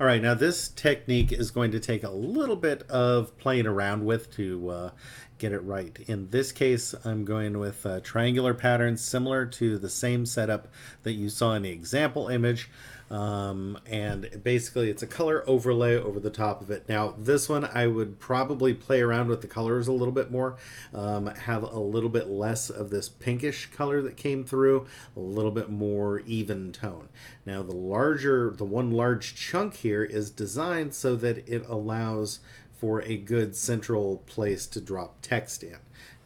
All right, now this technique is going to take a little bit of playing around with to get it right. In this case, I'm going with triangular patterns similar to the same setup that you saw in the example image. And basically it's a color overlay over the top of it. Now this one I would probably play around with the colors a little bit more, have a little bit less of this pinkish color that came through, a little bit more even tone. Now the one large chunk here is designed so that it allows for a good central place to drop text in.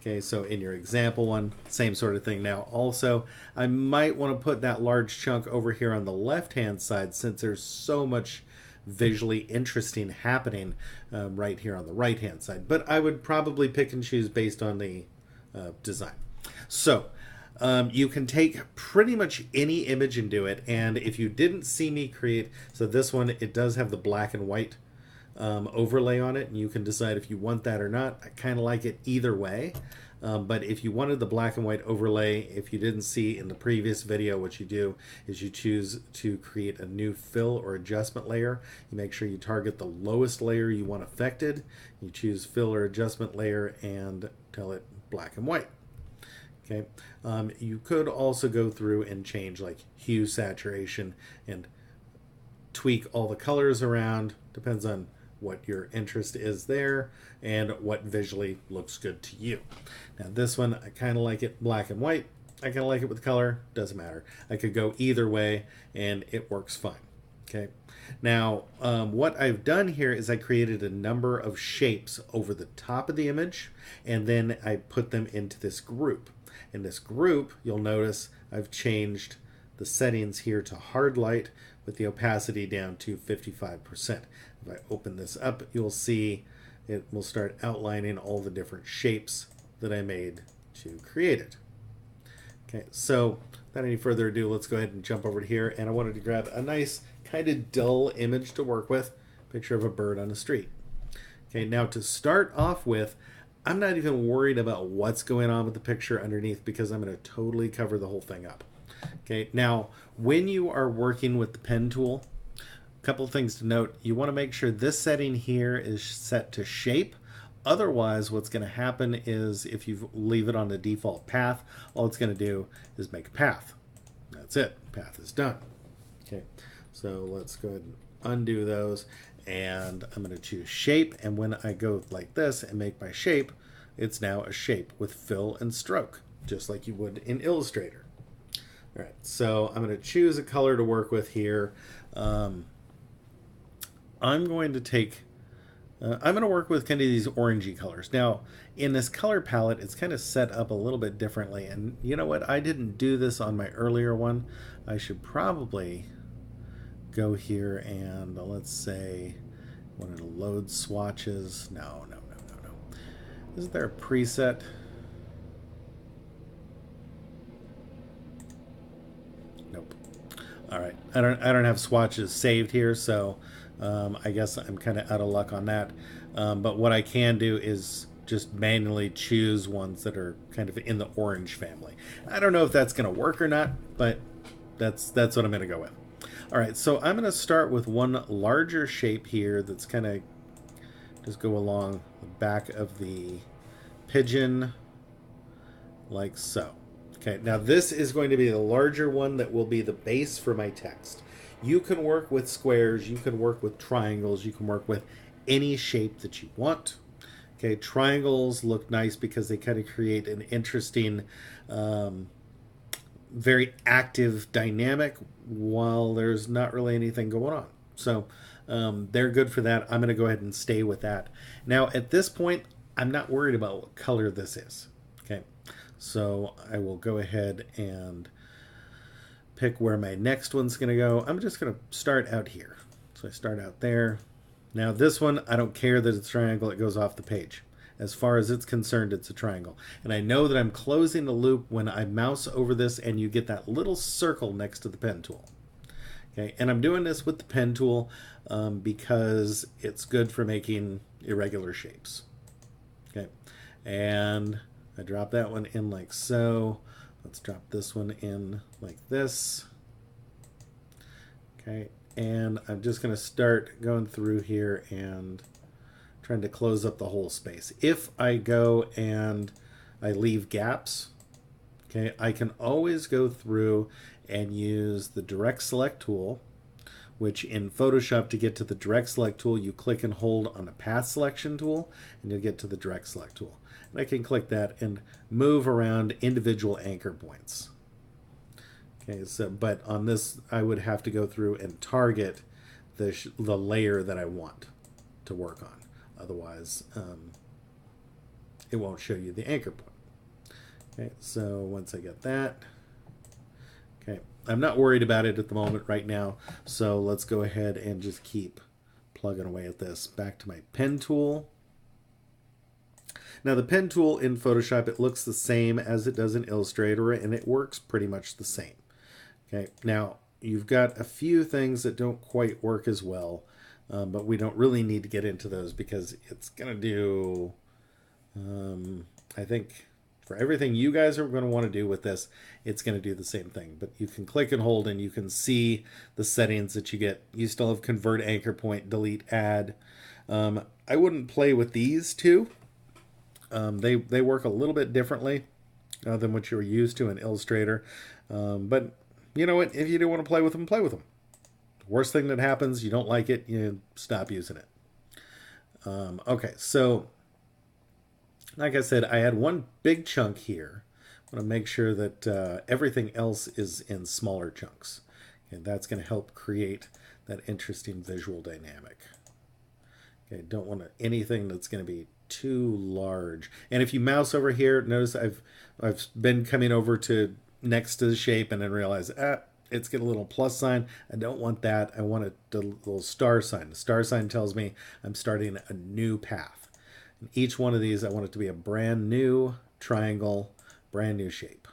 Okay, so in your example one, same sort of thing. Now also, I might want to put that large chunk over here on the left-hand side since there's so much visually interesting happening right here on the right-hand side. But I would probably pick and choose based on the design. So you can take pretty much any image and do it. And if you didn't see me create, so this one, it does have the black and white overlay on it, and you can decide if you want that or not. I kind of like it either way, but if you wanted the black and white overlay, if you didn't see in the previous video, what you do is you choose to create a new fill or adjustment layer. You make sure you target the lowest layer you want affected. You choose fill or adjustment layer and tell it black and white. Okay, you could also go through and change like hue, saturation, and tweak all the colors around. Depends on what your interest is there and what visually looks good to you. Now this one, I kind of like it black and white. I kind of like it with color, doesn't matter. I could go either way and it works fine. Okay. Now what I've done here is I created a number of shapes over the top of the image, and then I put them into this group. In this group, you'll notice I've changed the settings here to hard light with the opacity down to 55%. If I open this up, you'll see it will start outlining all the different shapes that I made to create it. Okay, so without any further ado, let's go ahead and jump over to here. And I wanted to grab a nice kind of dull image to work with, picture of a bird on the street. Okay, now to start off with, I'm not even worried about what's going on with the picture underneath because I'm going to totally cover the whole thing up. Okay, now when you are working with the pen tool, a couple of things to note. You want to make sure this setting here is set to shape. Otherwise, what's going to happen is if you leave it on the default path, all it's going to do is make a path. That's it. Path is done. Okay, so let's go ahead and undo those. And I'm going to choose shape. And when I go like this and make my shape, it's now a shape with fill and stroke, just like you would in Illustrator. All right, so I'm going to choose a color to work with here. I'm going to work with kind of these orangey colors. Now, in this color palette, it's kind of set up a little bit differently. And you know what? I didn't do this on my earlier one. I should probably go here and let's say wanted to load swatches. No. Is there a preset? Nope. All right. I don't have swatches saved here, so I guess I'm kind of out of luck on that. But what I can do is just manually choose ones that are kind of in the orange family. I don't know if that's going to work or not, but that's what I'm going to go with. All right, so I'm going to start with one larger shape here that's kind of just go along the back of the pigeon like so. Okay, now this is going to be the larger one that will be the base for my text. You can work with squares, you can work with triangles, you can work with any shape that you want. Okay, triangles look nice because they kind of create an interesting, very active dynamic while there's not really anything going on. So they're good for that. I'm going to go ahead and stay with that. Now at this point, I'm not worried about what color this is. Okay, so I will go ahead and pick where my next one's going to go. I'm just going to start out here. So I start out there. Now this one, I don't care that it's a triangle, it goes off the page. As far as it's concerned, it's a triangle. And I know that I'm closing the loop when I mouse over this and you get that little circle next to the pen tool. Okay, and I'm doing this with the pen tool because it's good for making irregular shapes. Okay, and I drop that one in like so. Let's drop this one in like this. Okay, And I'm just going to start going through here and trying to close up the whole space. If I go and I leave gaps, okay, I can always go through and use the direct select tool, which in Photoshop, to get to the direct select tool, you click and hold on the path selection tool and you'll get to the direct select tool. And I can click that and move around individual anchor points. Okay, so but on this, I would have to go through and target the layer that I want to work on. Otherwise, it won't show you the anchor point. Okay, so once I get that, okay, I'm not worried about it at the moment right now. So let's go ahead and just keep plugging away at this. Back to my pen tool. Now the pen tool in Photoshop, it looks the same as it does in Illustrator, and it works pretty much the same. Okay, now you've got a few things that don't quite work as well, but we don't really need to get into those because it's going to do, I think, for everything you guys are going to want to do with this, it's going to do the same thing. But you can click and hold and you can see the settings that you get. You still have convert anchor point, delete, add. I wouldn't play with these two. They work a little bit differently than what you're used to in Illustrator. But you know what? If you do want to play with them, play with them. The worst thing that happens, you don't like it, you stop using it. Okay, so like I said, I had one big chunk here. I want to make sure that everything else is in smaller chunks. And that's going to help create that interesting visual dynamic. Okay, don't want anything that's going to be too large. And if you mouse over here, notice I've been coming over to next to the shape and then realize, it's got a little plus sign. I don't want that. I want a little star sign. The star sign tells me I'm starting a new path. And each one of these, I want it to be a brand new triangle, brand new shape.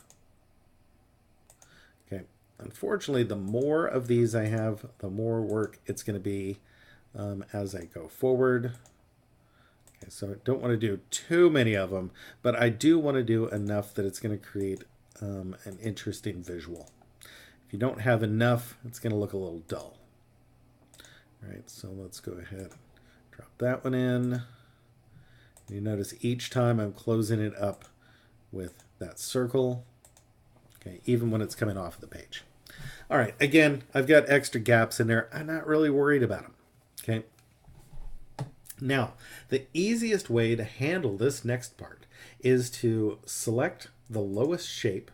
Okay. Unfortunately, the more of these I have, the more work it's going to be as I go forward. Okay, so I don't want to do too many of them, but I do want to do enough that it's going to create an interesting visual. If you don't have enough, it's going to look a little dull. All right, so let's go ahead, drop that one in. You notice each time I'm closing it up with that circle, okay, even when it's coming off the page. All right, again, I've got extra gaps in there. I'm not really worried about them, okay? Now, the easiest way to handle this next part is to select the lowest shape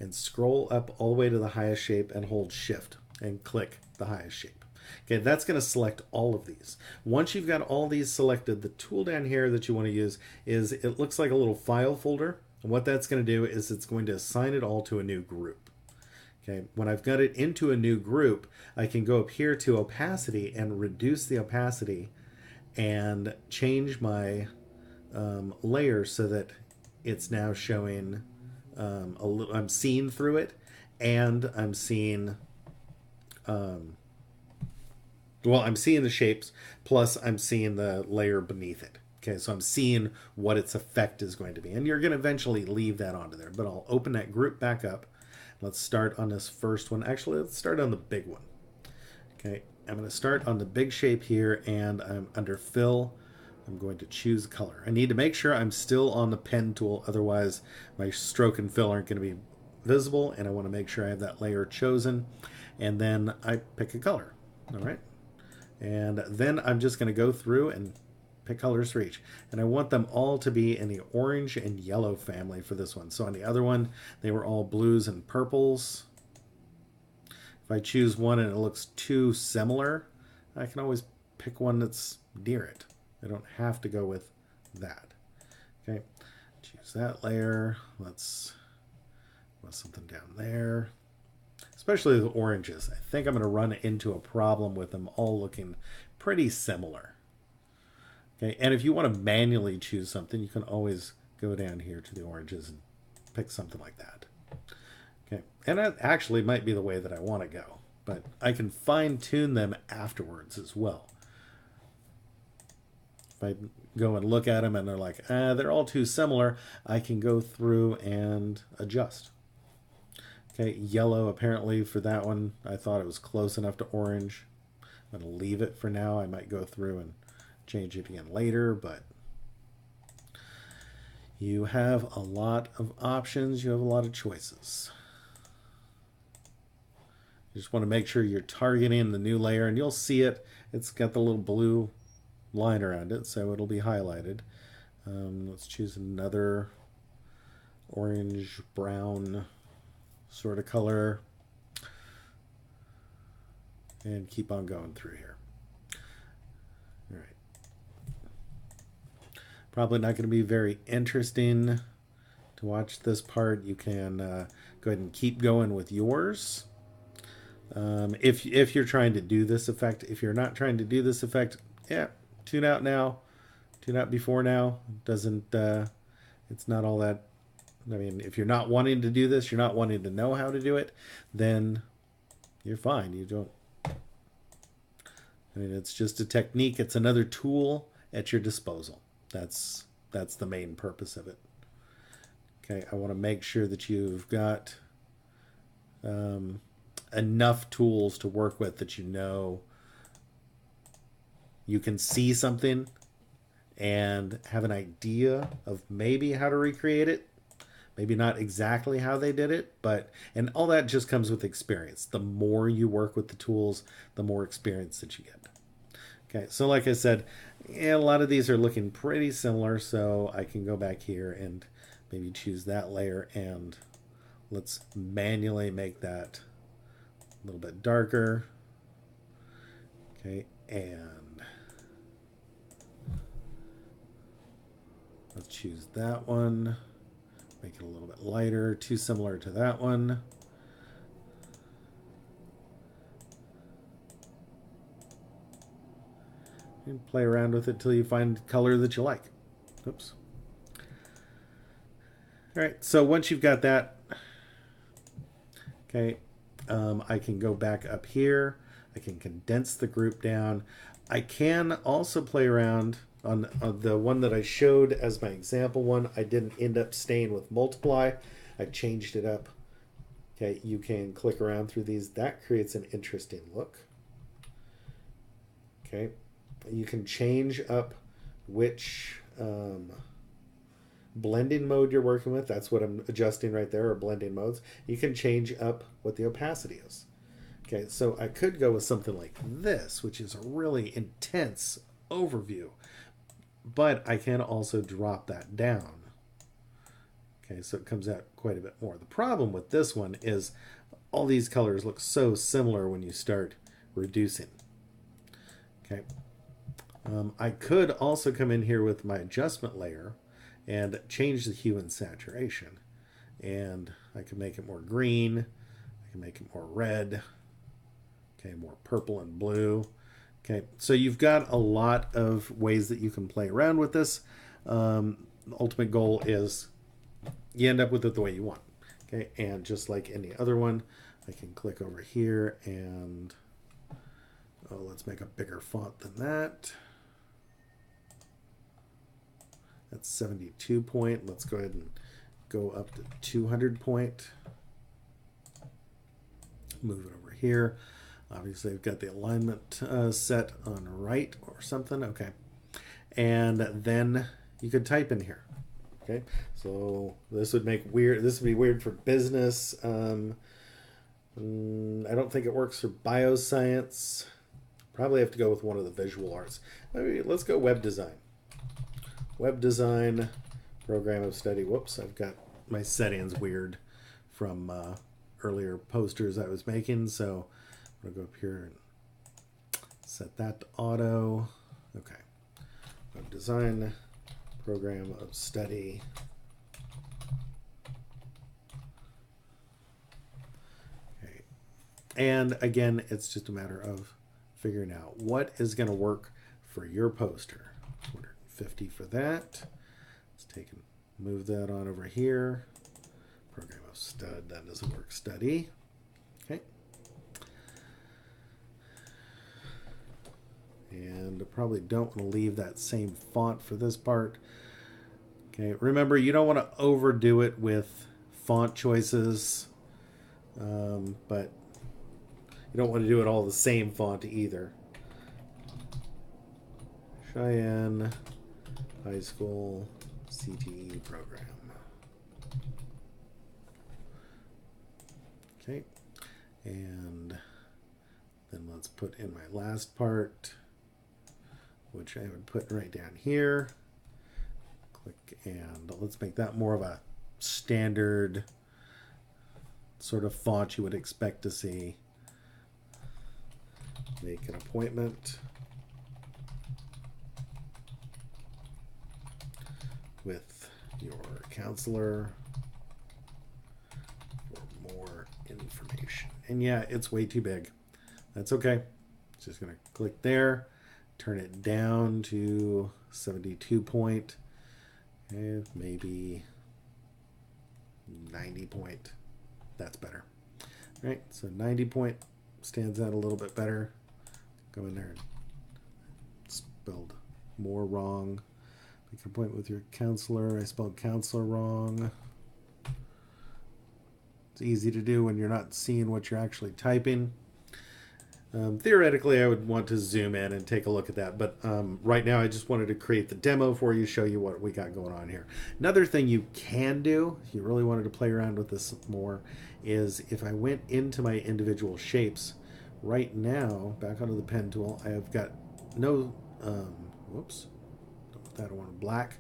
and scroll up all the way to the highest shape and hold Shift and click the highest shape. Okay, that's going to select all of these. Once you've got all these selected, the tool down here that you want to use is, it looks like a little file folder. And what that's going to do is it's going to assign it all to a new group. Okay, when I've got it into a new group, I can go up here to opacity and reduce the opacity and change my layer so that it's now showing a little, I'm seeing through it, and I'm seeing well, I'm seeing the shapes, plus I'm seeing the layer beneath it. Okay, so I'm seeing what its effect is going to be. And you're going to eventually leave that onto there. But I'll open that group back up. Let's start on this first one. Actually, let's start on the big one. Okay, I'm going to start on the big shape here, and I'm under Fill. I'm going to choose color. I need to make sure I'm still on the pen tool, otherwise my stroke and fill aren't going to be visible, and I want to make sure I have that layer chosen. And then I pick a color. All right. And then I'm just going to go through and pick colors for each. And I want them all to be in the orange and yellow family for this one. So on the other one, they were all blues and purples. If I choose one and it looks too similar, I can always pick one that's near it. I don't have to go with that. Okay, choose that layer. Let's put something down there. Especially the oranges. I think I'm going to run into a problem with them all looking pretty similar. Okay, and if you want to manually choose something, you can always go down here to the oranges and pick something like that. Okay, and that actually might be the way that I want to go, but I can fine-tune them afterwards as well. If I go and look at them and they're like, they're all too similar, I can go through and adjust. Okay, yellow, apparently for that one, I thought it was close enough to orange. I'm going to leave it for now. I might go through and change it again later, but you have a lot of options. You have a lot of choices. You just want to make sure you're targeting the new layer, and you'll see it. It's got the little blue line around it, so it'll be highlighted. Let's choose another orange brown sort of color and keep on going through here. All right. Probably not going to be very interesting to watch this part. You can go ahead and keep going with yours. If you're trying to do this effect. If you're not trying to do this effect, yeah, tune out now. Tune out before now. Doesn't it's not all that. I mean, if you're not wanting to do this, you're not wanting to know how to do it, then you're fine. You don't. I mean, it's just a technique. It's another tool at your disposal. That's the main purpose of it. Okay, I want to make sure that you've got enough tools to work with that you know you can see something and have an idea of maybe how to recreate it. Maybe not exactly how they did it, but, and all that just comes with experience. The more you work with the tools, the more experience that you get. Okay, so like I said, yeah, a lot of these are looking pretty similar, so I can go back here and maybe choose that layer, and let's manually make that a little bit darker. Okay, and let's choose that one. Make it a little bit lighter, too similar to that one. And play around with it till you find color that you like. Oops. All right, so once you've got that, okay, I can go back up here. I can condense the group down. I can also play around on the one that I showed as my example one. I didn't end up staying with multiply. I changed it up. Okay, you can click around through these. That creates an interesting look. Okay, you can change up which blending mode you're working with. That's what I'm adjusting right there, or blending modes. You can change up what the opacity is. Okay, so I could go with something like this, which is a really intense overview, but I can also drop that down. Okay, so it comes out quite a bit more. The problem with this one is all these colors look so similar when you start reducing. Okay, I could also come in here with my adjustment layer and change the hue and saturation. And I can make it more green, I can make it more red, okay, more purple and blue. Okay, so you've got a lot of ways that you can play around with this. The ultimate goal is you end up with it the way you want. Okay, and just like any other one, I can click over here and let's make a bigger font than that. That's 72 point. Let's go ahead and go up to 200 point. Move it over here. Obviously, I've got the alignment set on right or something. Okay. And then you could type in here. Okay. So this would make weird. This would be weird for business. I don't think it works for bioscience. Probably have to go with one of the visual arts. Maybe let's go web design. Web design, program of study. Whoops, I've got my settings weird from earlier posters I was making. So I'm going to go up here and set that to auto. Okay. Web design, program of study. Okay. And again, it's just a matter of figuring out what is going to work for your poster. 250 for that. Let's take and move that on over here. Program of stud, that doesn't work. Study. Okay. And I probably don't want to leave that same font for this part. Okay, remember you don't want to overdo it with font choices, but you don't want to do it all the same font either. Cheyenne High School CTE program. Okay, and then let's put in my last part, which I would put right down here. Click, and let's make that more of a standard sort of font you would expect to see. Make an appointment with your counselor for more information. And yeah, it's way too big. That's okay. Just gonna click there, turn it down to 72 point, and maybe 90 point. That's better. All right, so 90 point stands out a little bit better. Go in there and spelled more wrong. Make an appointment with your counselor. I spelled counselor wrong. It's easy to do when you're not seeing what you're actually typing. Theoretically, I would want to zoom in and take a look at that, but right now I just wanted to create the demo for you, show you what we got going on here. Another thing you can do, if you really wanted to play around with this more, is if I went into my individual shapes, right now, back onto the pen tool, I have got no, whoops, don't want that, I want black.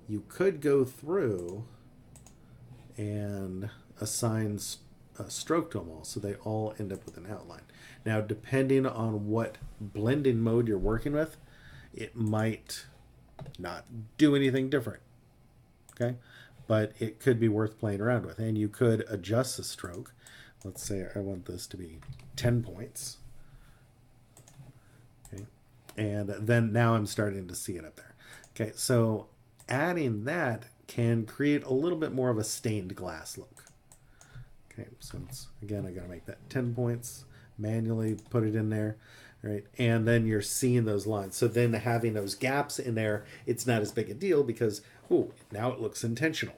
You could go through and assign a stroke to them all, so they all end up with an outline. Now, depending on what blending mode you're working with, it might not do anything different, okay? But it could be worth playing around with, and you could adjust the stroke. Let's say I want this to be 10 points, okay? And then now I'm starting to see it up there. Okay, so adding that can create a little bit more of a stained glass look. Okay, so it's, again, I got to make that 10 points, manually put it in there, right? And then you're seeing those lines. So then having those gaps in there, it's not as big a deal because, oh, now it looks intentional,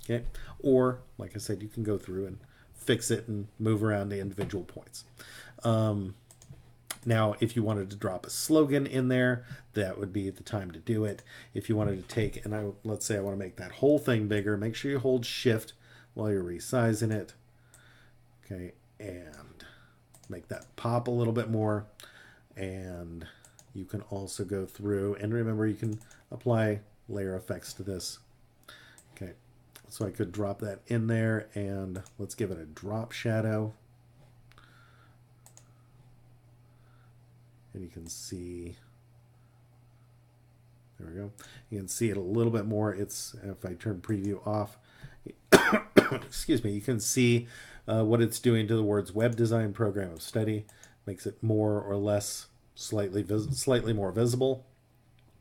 okay? Or, like I said, you can go through and fix it and move around the individual points. Now, if you wanted to drop a slogan in there, that would be the time to do it. If you wanted to take, and let's say I want to make that whole thing bigger, make sure you hold Shift while you're resizing it. Okay, and make that pop a little bit more. And you can also go through, and remember, you can apply layer effects to this. Okay, so I could drop that in there, and let's give it a drop shadow. And you can see, there we go. You can see it a little bit more. It's, if I turn preview off, excuse me, you can see what it's doing to the words web design program of study. Makes it more or less slightly more visible.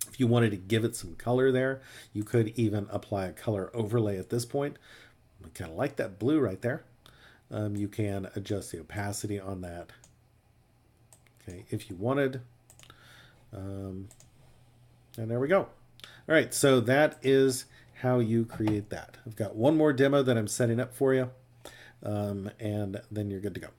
If you wanted to give it some color there, you could even apply a color overlay at this point. I kind of like that blue right there. You can adjust the opacity on that. Okay, if you wanted. And there we go. All right, so that is how you create that. I've got one more demo that I'm setting up for you, and then you're good to go.